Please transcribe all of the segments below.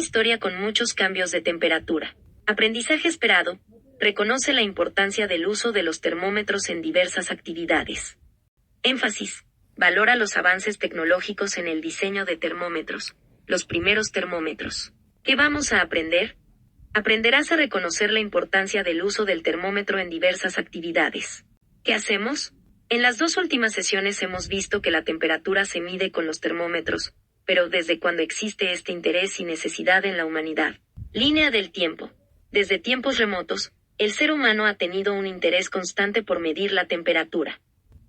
historia con muchos cambios de temperatura. Aprendizaje esperado. Reconoce la importancia del uso de los termómetros en diversas actividades. Énfasis. Valora los avances tecnológicos en el diseño de termómetros. Los primeros termómetros. ¿Qué vamos a aprender? Aprenderás a reconocer la importancia del uso del termómetro en diversas actividades. ¿Qué hacemos? En las 2 últimas sesiones hemos visto que la temperatura se mide con los termómetros, pero ¿desde cuándo existe este interés y necesidad en la humanidad? Línea del tiempo. Desde tiempos remotos, el ser humano ha tenido un interés constante por medir la temperatura.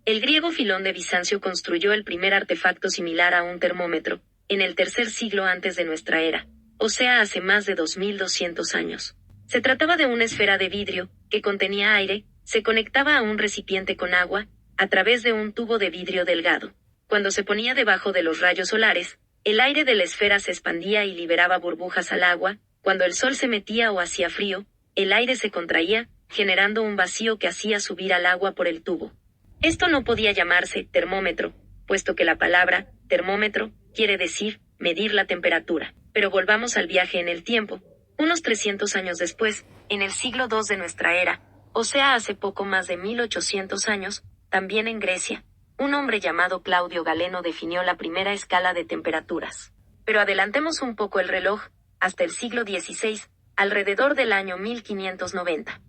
El griego Filón de Bizancio construyó el primer artefacto similar a un termómetro, en el tercer siglo antes de nuestra era, o sea hace más de 2200 años. Se trataba de una esfera de vidrio, que contenía aire, se conectaba a un recipiente con agua, a través de un tubo de vidrio delgado. Cuando se ponía debajo de los rayos solares, el aire de la esfera se expandía y liberaba burbujas al agua. Cuando el sol se metía o hacía frío, el aire se contraía, generando un vacío que hacía subir al agua por el tubo. Esto no podía llamarse termómetro, puesto que la palabra termómetro quiere decir medir la temperatura. Pero volvamos al viaje en el tiempo. Unos 300 años después, en el siglo II de nuestra era, o sea hace poco más de 1800 años, también en Grecia, un hombre llamado Claudio Galeno definió la primera escala de temperaturas. Pero adelantemos un poco el reloj, hasta el siglo XVI, alrededor del año 1590.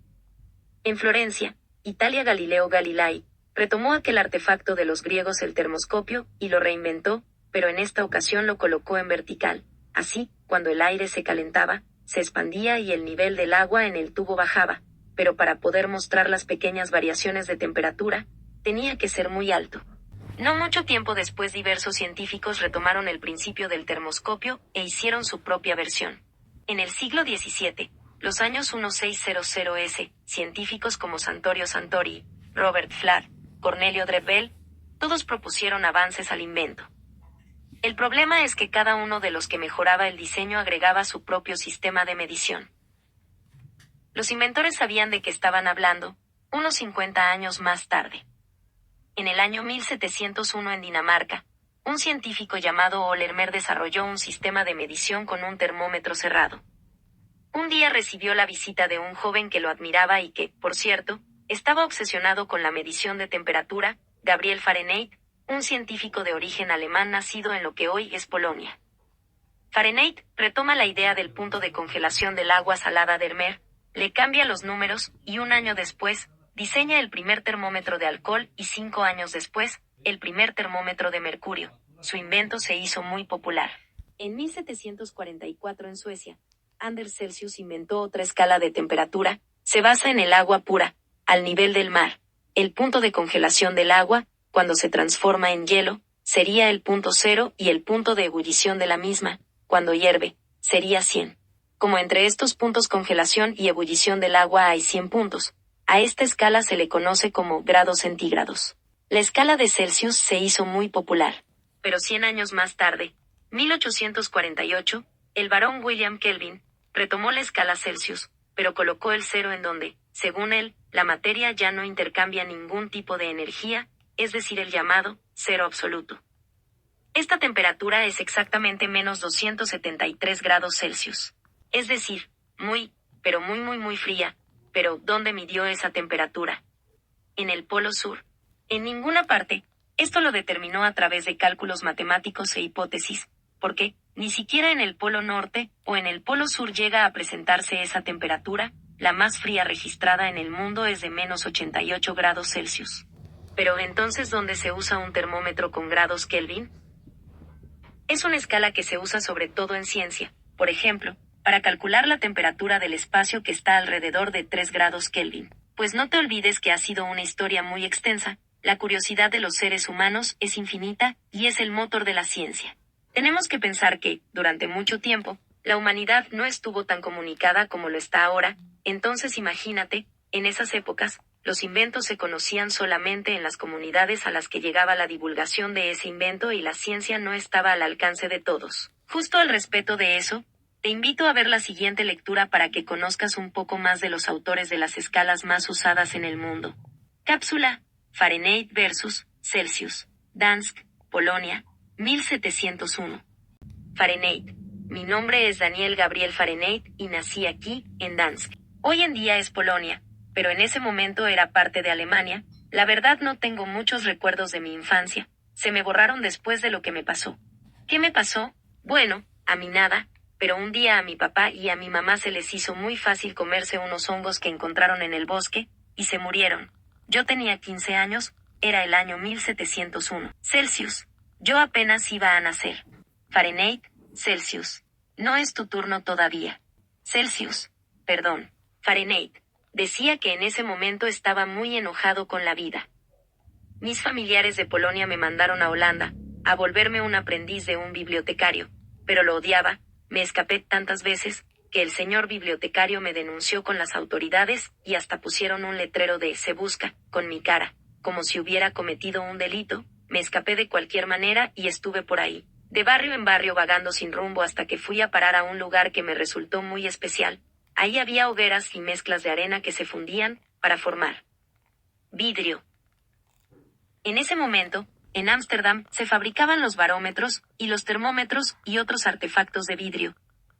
En Florencia, Italia, Galileo Galilei retomó aquel artefacto de los griegos, el termoscopio, y lo reinventó, pero en esta ocasión lo colocó en vertical. Así, cuando el aire se calentaba, se expandía y el nivel del agua en el tubo bajaba, pero para poder mostrar las pequeñas variaciones de temperatura, tenía que ser muy alto. No mucho tiempo después diversos científicos retomaron el principio del termoscopio e hicieron su propia versión. En el siglo XVII, los años 1600s, científicos como Santorio Santori, Robert Fladd, Cornelio Drebbel, todos propusieron avances al invento. El problema es que cada uno de los que mejoraba el diseño agregaba su propio sistema de medición. Los inventores sabían de qué estaban hablando, unos 50 años más tarde. En el año 1701 en Dinamarca, un científico llamado Olermer desarrolló un sistema de medición con un termómetro cerrado. Un día recibió la visita de un joven que lo admiraba y que, por cierto, estaba obsesionado con la medición de temperatura, Gabriel Fahrenheit, un científico de origen alemán nacido en lo que hoy es Polonia. Fahrenheit retoma la idea del punto de congelación del agua salada de Ermer, le cambia los números y un año después, diseña el primer termómetro de alcohol y 5 años después, el primer termómetro de mercurio. Su invento se hizo muy popular. En 1744 en Suecia, Anders Celsius inventó otra escala de temperatura, se basa en el agua pura, al nivel del mar. El punto de congelación del agua, cuando se transforma en hielo, sería el punto 0 y el punto de ebullición de la misma, cuando hierve, sería 100. Como entre estos puntos congelación y ebullición del agua hay 100 puntos, a esta escala se le conoce como grados centígrados. La escala de Celsius se hizo muy popular. Pero 100 años más tarde, 1848, el barón William Kelvin retomó la escala Celsius, pero colocó el 0 en donde, según él, la materia ya no intercambia ningún tipo de energía, es decir, el llamado cero absoluto. Esta temperatura es exactamente menos 273 grados Celsius. Es decir, muy fría. Pero, ¿dónde midió esa temperatura? En el Polo Sur. En ninguna parte. Esto lo determinó a través de cálculos matemáticos e hipótesis, porque, ni siquiera en el Polo Norte o en el Polo Sur llega a presentarse esa temperatura. La más fría registrada en el mundo es de menos 88 grados Celsius. Pero entonces, ¿dónde se usa un termómetro con grados Kelvin? Es una escala que se usa sobre todo en ciencia, por ejemplo, para calcular la temperatura del espacio que está alrededor de 3 grados Kelvin. Pues no te olvides que ha sido una historia muy extensa, la curiosidad de los seres humanos es infinita y es el motor de la ciencia. Tenemos que pensar que, durante mucho tiempo, la humanidad no estuvo tan comunicada como lo está ahora. Entonces imagínate, en esas épocas, los inventos se conocían solamente en las comunidades a las que llegaba la divulgación de ese invento y la ciencia no estaba al alcance de todos. Justo al respecto de eso, te invito a ver la siguiente lectura para que conozcas un poco más de los autores de las escalas más usadas en el mundo. Cápsula, Fahrenheit versus Celsius, Dansk, Polonia, 1701. Fahrenheit. mi nombre es Daniel Gabriel Fahrenheit y nací aquí, en Danzig. Hoy en día es Polonia, pero en ese momento era parte de Alemania. La verdad no tengo muchos recuerdos de mi infancia, se me borraron después de lo que me pasó. ¿Qué me pasó? Bueno, a mí nada, pero un día a mi papá y a mi mamá se les hizo muy fácil comerse unos hongos que encontraron en el bosque, y se murieron. Yo tenía 15 años, era el año 1701. Celsius. Yo apenas iba a nacer. Fahrenheit, Celsius. No es tu turno todavía. Celsius. Perdón. Fahrenheit. Decía que en ese momento estaba muy enojado con la vida. Mis familiares de Polonia me mandaron a Holanda, a volverme un aprendiz de un bibliotecario, pero lo odiaba, me escapé tantas veces, que el señor bibliotecario me denunció con las autoridades y hasta pusieron un letrero de "se busca", con mi cara, como si hubiera cometido un delito. Me escapé de cualquier manera y estuve por ahí, de barrio en barrio vagando sin rumbo hasta que fui a parar a un lugar que me resultó muy especial. Ahí había hogueras y mezclas de arena que se fundían, para formar vidrio. En ese momento, en Ámsterdam, se fabricaban los barómetros, y los termómetros, y otros artefactos de vidrio.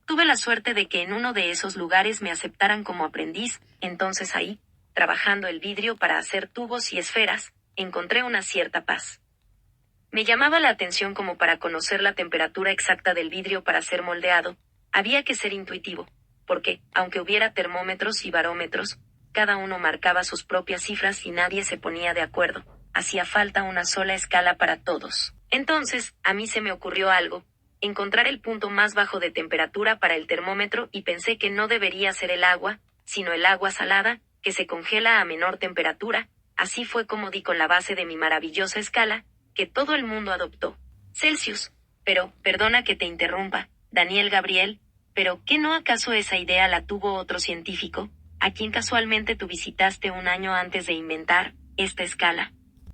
Tuve la suerte de que en uno de esos lugares me aceptaran como aprendiz, entonces ahí, trabajando el vidrio para hacer tubos y esferas, encontré una cierta paz. Me llamaba la atención como para conocer la temperatura exacta del vidrio para ser moldeado, había que ser intuitivo, porque, aunque hubiera termómetros y barómetros, cada uno marcaba sus propias cifras y nadie se ponía de acuerdo, hacía falta una sola escala para todos. Entonces, a mí se me ocurrió algo, encontrar el punto más bajo de temperatura para el termómetro y pensé que no debería ser el agua, sino el agua salada, que se congela a menor temperatura. Así fue como di con la base de mi maravillosa escala, que todo el mundo adoptó. Celsius. Pero, perdona que te interrumpa, Daniel Gabriel, pero ¿qué no acaso esa idea la tuvo otro científico, a quien casualmente tú visitaste un año antes de inventar esta escala?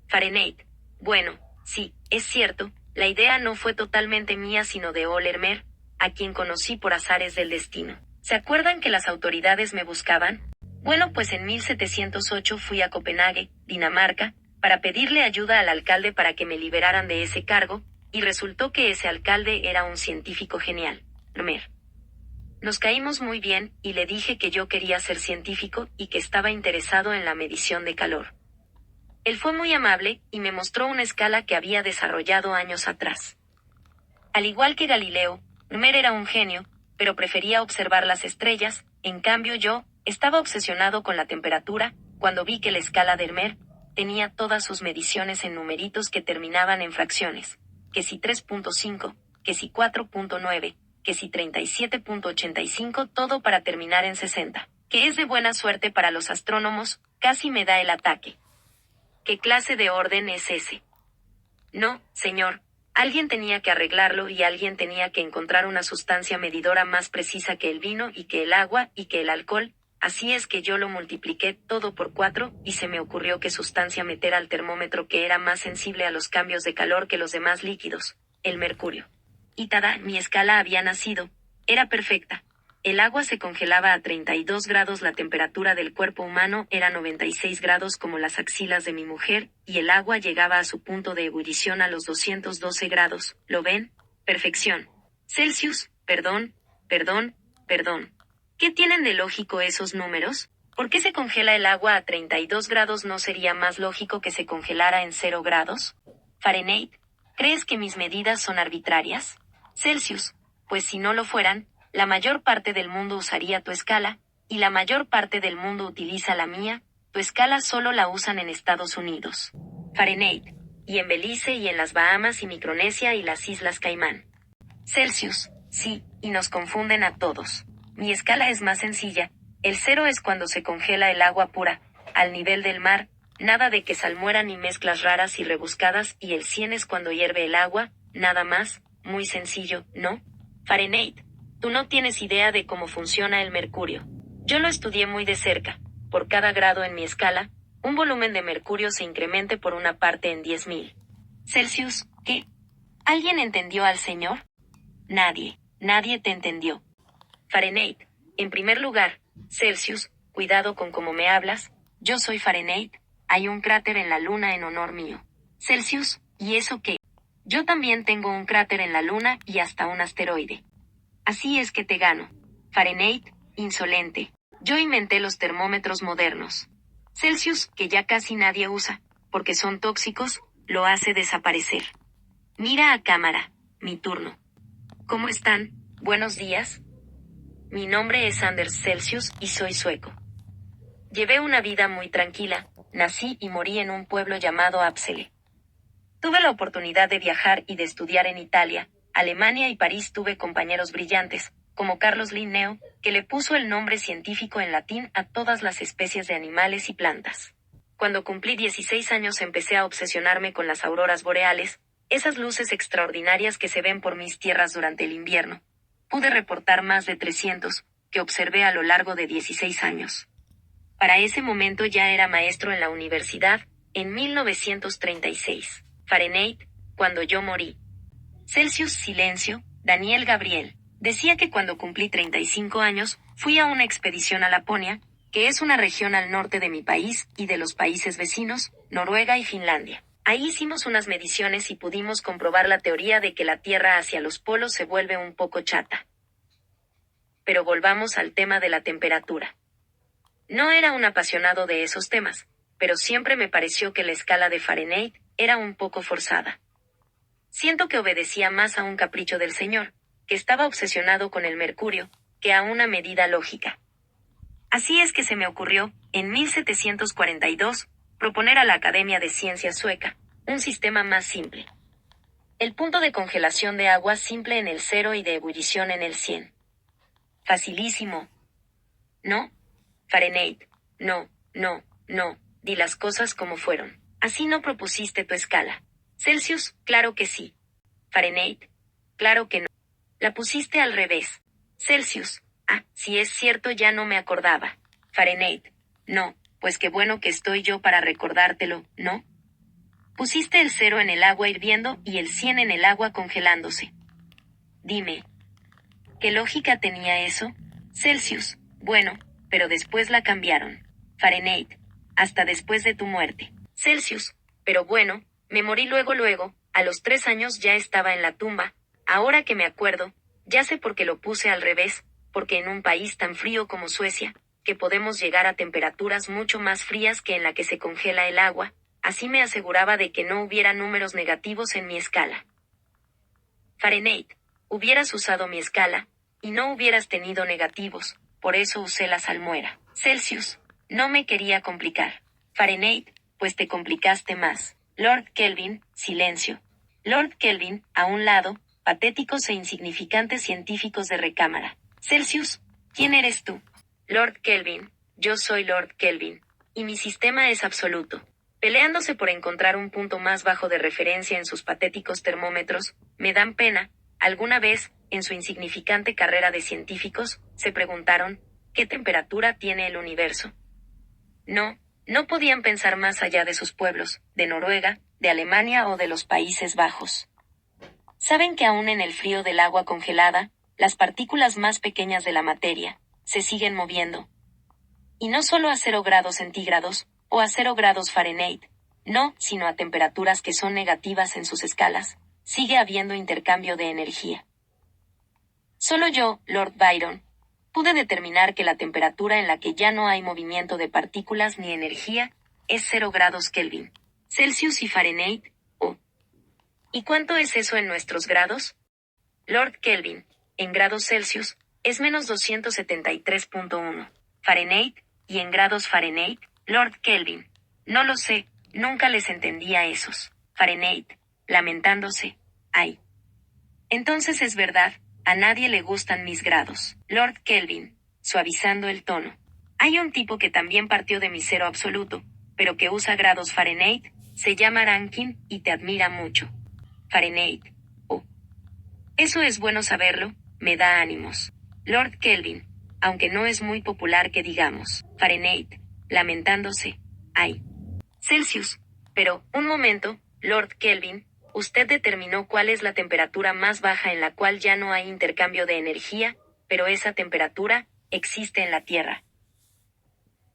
Fahrenheit. Bueno, sí, es cierto, la idea no fue totalmente mía sino de Olermer, a quien conocí por azares del destino. ¿Se acuerdan que las autoridades me buscaban? Bueno, pues en 1708 fui a Copenhague, Dinamarca, para pedirle ayuda al alcalde para que me liberaran de ese cargo, y resultó que ese alcalde era un científico genial, Mer. Nos caímos muy bien, y le dije que yo quería ser científico y que estaba interesado en la medición de calor. Él fue muy amable, y me mostró una escala que había desarrollado años atrás. Al igual que Galileo, Mer era un genio, pero prefería observar las estrellas, en cambio yo, estaba obsesionado con la temperatura. Cuando vi que la escala de Mer tenía todas sus mediciones en numeritos que terminaban en fracciones, que si 3.5, que si 4.9, que si 37.85, todo para terminar en 60, que es de buena suerte para los astrónomos, casi me da el ataque. ¿Qué clase de orden es ese? No, señor, alguien tenía que arreglarlo y alguien tenía que encontrar una sustancia medidora más precisa que el vino y que el agua y que el alcohol. Así es que yo lo multipliqué todo por 4 y se me ocurrió qué sustancia meter al termómetro que era más sensible a los cambios de calor que los demás líquidos, el mercurio. Y tada, mi escala había nacido, era perfecta. El agua se congelaba a 32 grados, la temperatura del cuerpo humano era 96 grados como las axilas de mi mujer, y el agua llegaba a su punto de ebullición a los 212 grados, ¿lo ven? Perfección. Celsius, perdón. ¿Qué tienen de lógico esos números? ¿Por qué se congela el agua a 32 grados? ¿No sería más lógico que se congelara en 0 grados? Fahrenheit, ¿crees que mis medidas son arbitrarias? Celsius, pues si no lo fueran, la mayor parte del mundo usaría tu escala, y la mayor parte del mundo utiliza la mía. Tu escala solo la usan en Estados Unidos. Fahrenheit, y en Belice y en las Bahamas y Micronesia y las Islas Caimán. Celsius, sí, y nos confunden a todos. Mi escala es más sencilla, el 0 es cuando se congela el agua pura, al nivel del mar, nada de que salmuera ni mezclas raras y rebuscadas, y el 100 es cuando hierve el agua, nada más, muy sencillo, ¿no? Fahrenheit, tú no tienes idea de cómo funciona el mercurio. Yo lo estudié muy de cerca. Por cada grado en mi escala, un volumen de mercurio se incremente por una parte en 10.000. Celsius, ¿qué? ¿Alguien entendió al señor? Nadie te entendió. Fahrenheit, en primer lugar, Celsius, cuidado con cómo me hablas, yo soy Fahrenheit, hay un cráter en la luna en honor mío. Celsius, ¿y eso qué? Yo también tengo un cráter en la luna y hasta un asteroide. Así es que te gano. Fahrenheit, insolente. Yo inventé los termómetros modernos. Celsius, que ya casi nadie usa, porque son tóxicos, lo hace desaparecer. Mira a cámara. Mi turno. ¿Cómo están? Buenos días. Mi nombre es Anders Celsius y soy sueco. Llevé una vida muy tranquila, nací y morí en un pueblo llamado Apsele. Tuve la oportunidad de viajar y de estudiar en Italia, Alemania y París. Tuve compañeros brillantes, como Carlos Linneo, que le puso el nombre científico en latín a todas las especies de animales y plantas. Cuando cumplí 16 años empecé a obsesionarme con las auroras boreales, esas luces extraordinarias que se ven por mis tierras durante el invierno. Pude reportar más de 300, que observé a lo largo de 16 años. Para ese momento ya era maestro en la universidad, en 1936. Fahrenheit, cuando yo morí. Celsius, silencio. Daniel Gabriel. Decía que cuando cumplí 35 años, fui a una expedición a Laponia, que es una región al norte de mi país y de los países vecinos, Noruega y Finlandia. Ahí hicimos unas mediciones y pudimos comprobar la teoría de que la Tierra hacia los polos se vuelve un poco chata. Pero volvamos al tema de la temperatura. No era un apasionado de esos temas, pero siempre me pareció que la escala de Fahrenheit era un poco forzada. Siento que obedecía más a un capricho del señor, que estaba obsesionado con el mercurio, que a una medida lógica. Así es que se me ocurrió, en 1742, proponer a la Academia de Ciencias sueca, un sistema más simple. El punto de congelación de agua simple en el 0 y de ebullición en el 100. Facilísimo. ¿No? Fahrenheit. No, no, no, di las cosas como fueron. Así no propusiste tu escala. Celsius, claro que sí. Fahrenheit. Claro que no. La pusiste al revés. Celsius. Ah, si es cierto ya no me acordaba. Fahrenheit. No, pues qué bueno que estoy yo para recordártelo, ¿no? Pusiste el 0 en el agua hirviendo y el 100 en el agua congelándose. Dime. ¿Qué lógica tenía eso? Celsius. Bueno, pero después la cambiaron. Fahrenheit. Hasta después de tu muerte. Celsius. Pero bueno, me morí luego, a los 3 años ya estaba en la tumba. Ahora que me acuerdo, ya sé por qué lo puse al revés, porque en un país tan frío como Suecia, que podemos llegar a temperaturas mucho más frías que en la que se congela el agua, así me aseguraba de que no hubiera números negativos en mi escala. Fahrenheit. Hubieras usado mi escala, y no hubieras tenido negativos, por eso usé la salmuera. Celsius. No me quería complicar. Fahrenheit. Pues te complicaste más. Lord Kelvin, silencio. Lord Kelvin, a un lado, patéticos e insignificantes científicos de recámara. Celsius, ¿quién eres tú? Lord Kelvin, yo soy Lord Kelvin, y mi sistema es absoluto. Peleándose por encontrar un punto más bajo de referencia en sus patéticos termómetros, me dan pena. Alguna vez, en su insignificante carrera de científicos, se preguntaron, ¿qué temperatura tiene el universo? No podían pensar más allá de sus pueblos, de Noruega, de Alemania o de los Países Bajos. Saben que aún en el frío del agua congelada, las partículas más pequeñas de la materia se siguen moviendo. Y no solo a 0 grados centígrados, o a 0 grados Fahrenheit, no, sino a temperaturas que son negativas en sus escalas, sigue habiendo intercambio de energía. Solo yo, Lord Byron, pude determinar que la temperatura en la que ya no hay movimiento de partículas ni energía es 0 grados Kelvin. Celsius y Fahrenheit, oh. ¿Y cuánto es eso en nuestros grados? Lord Kelvin, en grados Celsius, es menos 273.1. Fahrenheit, y en grados Fahrenheit, Lord Kelvin. No lo sé, nunca les entendí a esos. Fahrenheit, lamentándose, ay. Entonces es verdad, a nadie le gustan mis grados. Lord Kelvin, suavizando el tono. Hay un tipo que también partió de mi 0 absoluto, pero que usa grados Fahrenheit, se llama Rankin, y te admira mucho. Fahrenheit, oh. Eso es bueno saberlo, me da ánimos. Lord Kelvin, aunque no es muy popular que digamos. Fahrenheit, lamentándose, ay. Celsius, pero, un momento, Lord Kelvin, usted determinó cuál es la temperatura más baja en la cual ya no hay intercambio de energía, pero esa temperatura existe en la Tierra.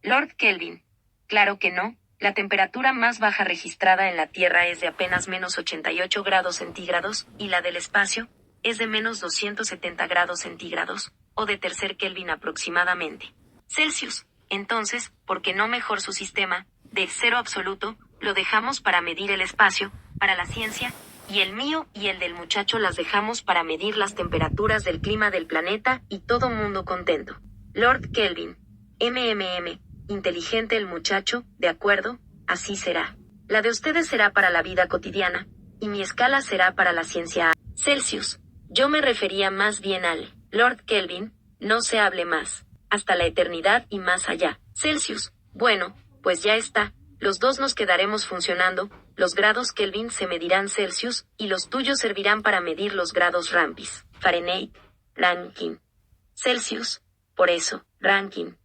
Lord Kelvin, claro que no, la temperatura más baja registrada en la Tierra es de apenas menos 88 grados centígrados, y la del espacio, es de menos 270 grados centígrados, o de tercer Kelvin aproximadamente. Celsius, entonces, ¿por qué no mejor su sistema, de cero absoluto, lo dejamos para medir el espacio, para la ciencia, y el mío y el del muchacho las dejamos para medir las temperaturas del clima del planeta y todo mundo contento? Lord Kelvin. Inteligente el muchacho, de acuerdo, así será. La de ustedes será para la vida cotidiana, y mi escala será para la ciencia. Celsius. Yo me refería más bien al Lord Kelvin, no se hable más. Hasta la eternidad y más allá. Celsius. Bueno, pues ya está. Los dos nos quedaremos funcionando, los grados Kelvin se medirán Celsius, y los tuyos servirán para medir los grados Rampis. Fahrenheit. Rankin. Celsius. Por eso, Rankin.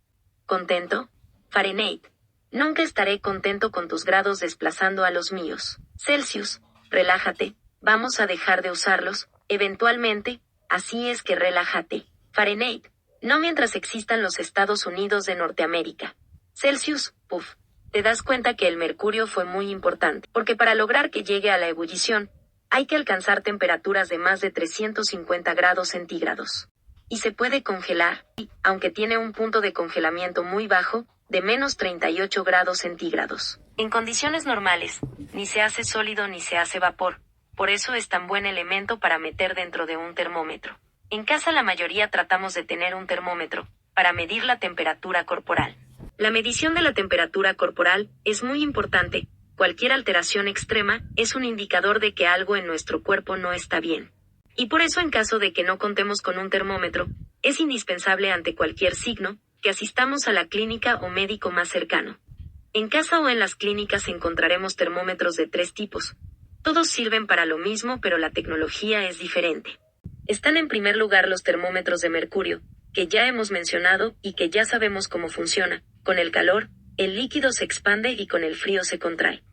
¿Contento? Fahrenheit. Nunca estaré contento con tus grados desplazando a los míos. Celsius. Relájate, vamos a dejar de usarlos, eventualmente, así es que relájate. Fahrenheit. No mientras existan los Estados Unidos de Norteamérica. Celsius. Puff. Te das cuenta que el mercurio fue muy importante, porque para lograr que llegue a la ebullición, hay que alcanzar temperaturas de más de 350 grados centígrados. Y se puede congelar, aunque tiene un punto de congelamiento muy bajo, de menos 38 grados centígrados. En condiciones normales, ni se hace sólido ni se hace vapor, por eso es tan buen elemento para meter dentro de un termómetro. En casa la mayoría tratamos de tener un termómetro, para medir la temperatura corporal. La medición de la temperatura corporal es muy importante. Cualquier alteración extrema es un indicador de que algo en nuestro cuerpo no está bien. Y por eso en caso de que no contemos con un termómetro, es indispensable ante cualquier signo, que asistamos a la clínica o médico más cercano. En casa o en las clínicas encontraremos termómetros de 3 tipos. Todos sirven para lo mismo, pero la tecnología es diferente. Están en primer lugar los termómetros de mercurio, que ya hemos mencionado y que ya sabemos cómo funciona. Con el calor, el líquido se expande y con el frío se contrae.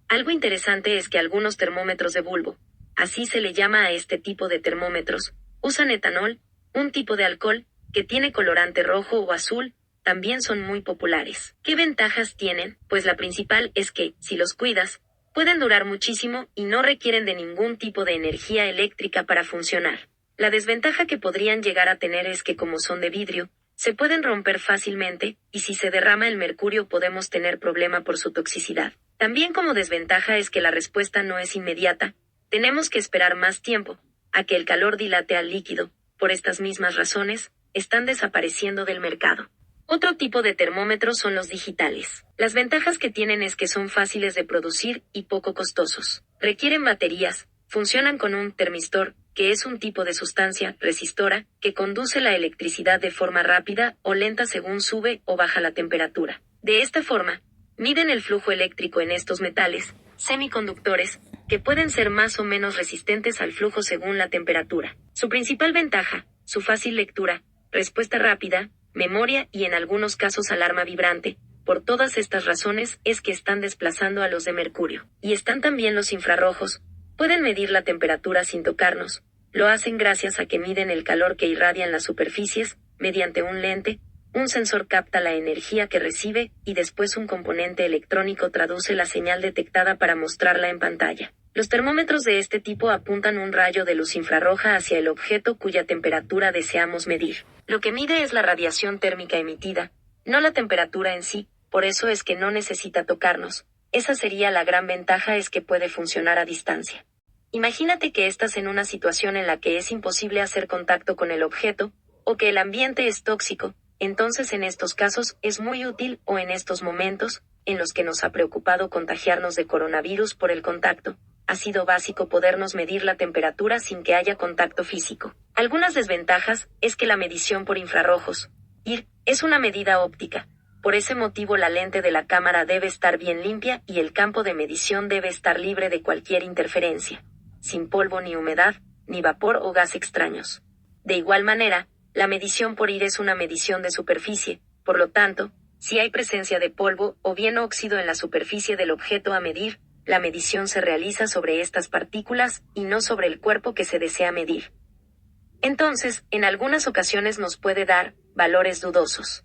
Algo interesante es que algunos termómetros de bulbo, así se le llama a este tipo de termómetros, usan etanol, un tipo de alcohol, que tiene colorante rojo o azul, también son muy populares. ¿Qué ventajas tienen? Pues la principal es que, si los cuidas, pueden durar muchísimo y no requieren de ningún tipo de energía eléctrica para funcionar. La desventaja que podrían llegar a tener es que como son de vidrio, se pueden romper fácilmente, y si se derrama el mercurio podemos tener problema por su toxicidad. También como desventaja es que la respuesta no es inmediata, tenemos que esperar más tiempo, a que el calor dilate al líquido. Por estas mismas razones, están desapareciendo del mercado. Otro tipo de termómetros son los digitales. Las ventajas que tienen es que son fáciles de producir y poco costosos. Requieren baterías, funcionan con un termistor, que es un tipo de sustancia resistora, que conduce la electricidad de forma rápida o lenta según sube o baja la temperatura. De esta forma, miden el flujo eléctrico en estos metales, semiconductores, que pueden ser más o menos resistentes al flujo según la temperatura. Su principal ventaja, su fácil lectura, respuesta rápida, memoria y en algunos casos alarma vibrante. Por todas estas razones es que están desplazando a los de mercurio. Y están también los infrarrojos. Pueden medir la temperatura sin tocarnos. Lo hacen gracias a que miden el calor que irradian las superficies, mediante un lente. Un sensor capta la energía que recibe, y después un componente electrónico traduce la señal detectada para mostrarla en pantalla. Los termómetros de este tipo apuntan un rayo de luz infrarroja hacia el objeto cuya temperatura deseamos medir. Lo que mide es la radiación térmica emitida, no la temperatura en sí, por eso es que no necesita tocarnos. Esa sería la gran ventaja, es que puede funcionar a distancia. Imagínate que estás en una situación en la que es imposible hacer contacto con el objeto, o que el ambiente es tóxico. Entonces en estos casos es muy útil, o en estos momentos, en los que nos ha preocupado contagiarnos de coronavirus por el contacto, ha sido básico podernos medir la temperatura sin que haya contacto físico. Algunas desventajas es que la medición por infrarrojos, IR, es una medida óptica. Por ese motivo la lente de la cámara debe estar bien limpia y el campo de medición debe estar libre de cualquier interferencia, sin polvo ni humedad, ni vapor o gas extraños. De igual manera, la medición por IR es una medición de superficie, por lo tanto, si hay presencia de polvo o bien óxido en la superficie del objeto a medir, la medición se realiza sobre estas partículas y no sobre el cuerpo que se desea medir. Entonces, en algunas ocasiones nos puede dar valores dudosos.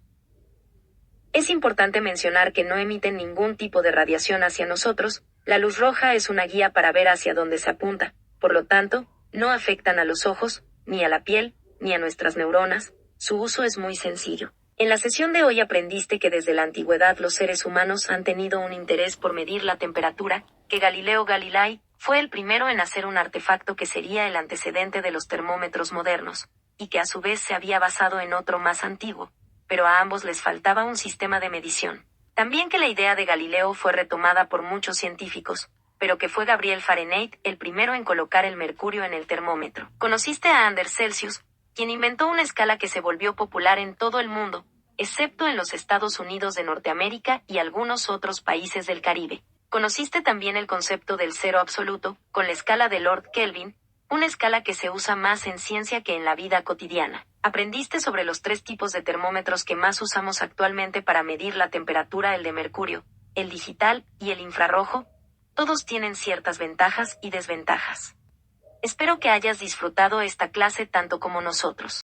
Es importante mencionar que no emiten ningún tipo de radiación hacia nosotros. La luz roja es una guía para ver hacia dónde se apunta, por lo tanto, No afectan a los ojos, ni a la piel, ni a nuestras neuronas. Su uso es muy sencillo. En la sesión de hoy aprendiste que desde la antigüedad los seres humanos han tenido un interés por medir la temperatura, que Galileo Galilei fue el primero en hacer un artefacto que sería el antecedente de los termómetros modernos, y que a su vez se había basado en otro más antiguo, pero a ambos les faltaba un sistema de medición. También que la idea de Galileo fue retomada por muchos científicos, pero que fue Gabriel Fahrenheit el primero en colocar el mercurio en el termómetro. Conociste a Anders Celsius, quien inventó una escala que se volvió popular en todo el mundo, excepto en los Estados Unidos de Norteamérica y algunos otros países del Caribe. Conociste también el concepto del cero absoluto, con la escala de Lord Kelvin, una escala que se usa más en ciencia que en la vida cotidiana. Aprendiste sobre los 3 tipos de termómetros que más usamos actualmente para medir la temperatura: el de mercurio, el digital y el infrarrojo. Todos tienen ciertas ventajas y desventajas. Espero que hayas disfrutado esta clase tanto como nosotros.